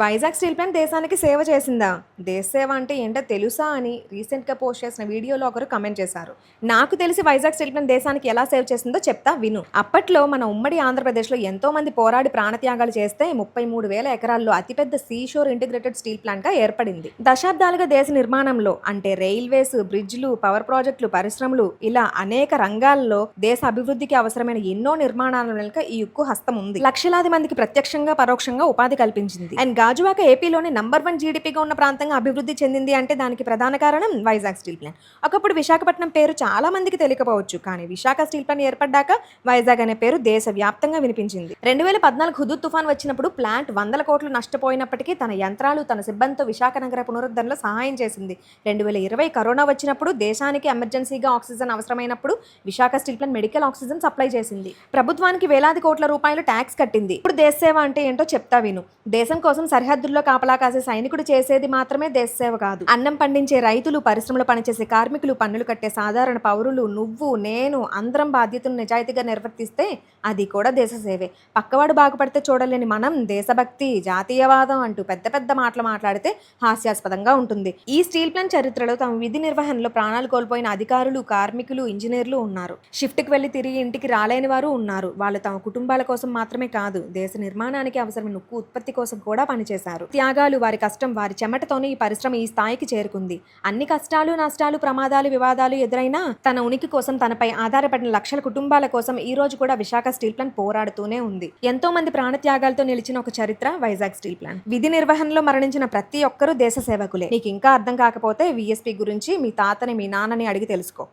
Vizag steel plant దేశానికి సేవ చేసిందా? దేశ సేవ అంటే ఏంటో తెలుసా అని రీసెంట్‌గా పోస్ట్ చేసిన వీడియోలో ఒకరు కామెంట్ చేశారు. నాకు తెలిసి వైజాగ్ స్టీల్ ప్లాంట్ దేశానికి ఎలా సేవ చేసిందో చెప్తా విను. అప్పట్లో మన ఉమ్మడి ఆంధ్రప్రదేశ్‌లో ఎంతో మంది పోరాడి ప్రాణత్యాగాలు చేస్తే 33,000 ఎకరాల్లో అతిపెద్ద సీషోర్ ఇంటిగ్రేటెడ్ స్టీల్ ప్లాంట్‌గా ఏర్పడింది. దశాబ్దాలుగా దేశ నిర్మాణంలో అంటే రైల్వేస్, బ్రిడ్జ్‌లు, పవర్ ప్రాజెక్టులు, పరిశ్రమలు ఇలా అనేక రంగాల్లో దేశ అభివృద్ధికి అవసరమైన ఎన్నో నిర్మాణాల వెనుక ఈ ఉక్కు హస్తం ఉంది. లక్షలాది మందికి ప్రత్యక్షంగా, పరోక్షంగా ఉపాధి కల్పించింది. అండ్ గాజువాక ఏపీలోని నంబర్ 1 జీడీపీగా ఉన్న ప్రాంతంగా అభివృద్ధి చెందింది అంటే దానికి ప్రధాన కారణం వైజాగ్ స్టీల్ ప్లాంట్. ఒకప్పుడు విశాఖపట్నం పేరు చాలా మందికి తెలియకపోవచ్చు, కానీ విశాఖ స్టీల్ ప్లాంట్ ఏర్పడ్డాక వైజాగ్ అనే పేరు దేశవ్యాప్తంగా వినిపించింది. 2014 హుదూద్ తుఫాన్ వచ్చినప్పుడు ప్లాంట్ 100 కోట్లు నష్టపోయినప్పటికీ తన యంత్రాలు, తన సిబ్బందితో విశాఖ నగర పునరుద్ధరణలో సహాయం చేసింది. 2020 కరోనా వచ్చినప్పుడు దేశానికి ఎమర్జెన్సీగా ఆక్సిజన్ అవసరమైనప్పుడు Visakha steel plant medical oxygen supply చేసింది. ప్రభుత్వానికి వేలాది కోట్ల రూపాయలు ట్యాక్స్ కట్టింది. ఇప్పుడు దేశ సేవ అంటే ఏంటో చెప్తా విను. దేశం కోసం సరిహద్దుల్లో కాపలా కాసే సైనికుడు చేసేది మాత్రమే దేశ సేవ కాదు. అన్నం పండించే రైతులు, పరిశ్రమలో పనిచేసే కార్మికులు, పన్నులు కట్టే సాధారణ పౌరులు, నువ్వు, నేను అందరం బాధ్యతను నిజాయితీగా నిర్వర్తిస్తే అది కూడా దేశ సేవే. పక్కవాడు బాగుపడితే చూడలేని మనం దేశభక్తి, జాతీయవాదం అంటూ పెద్ద పెద్ద మాటలు మాట్లాడితే హాస్యాస్పదంగా ఉంటుంది. ఈ స్టీల్ ప్లాంట్ చరిత్రలో తమ విధి నిర్వహణలో ప్రాణాలు కోల్పోయిన అధికారులు, కార్మికులు, ఇంజనీర్లు ఉన్నారు. షిఫ్ట్కి వెళ్లి తిరిగి ఇంటికి రాలేని వారు ఉన్నారు. వాళ్ళు తమ కుటుంబాల కోసం మాత్రమే కాదు, దేశ నిర్మాణానికి అవసరమైన ఉక్కు ఉత్పత్తి కోసం కూడా పనిచేశారు. త్యాగాలు, వారి కష్టం, వారి చెమటతోనే ఈ పరిశ్రమ ఈ స్థాయికి చేరుకుంది. అన్ని కష్టాలు, నష్టాలు, ప్రమాదాలు, వివాదాలు ఎదురైనా తన ఉనికి కోసం, తనపై ఆధారపడిన లక్షల కుటుంబాల కోసం ఈ రోజు కూడా విశాఖ స్టీల్ ప్లాంట్ పోరాడుతూనే ఉంది. ఎంతో మంది ప్రాణత్యాగాలతో నిలిచిన ఒక చరిత్ర వైజాగ్ స్టీల్ ప్లాంట్. విధి నిర్వహణలో మరణించిన ప్రతి ఒక్కరూ దేశ సేవకులే. నీకు ఇంకా అర్థం కాకపోతే విఎస్పీ గురించి మీ తాతని, మీ నాన్నని అడిగి తెలుసుకో.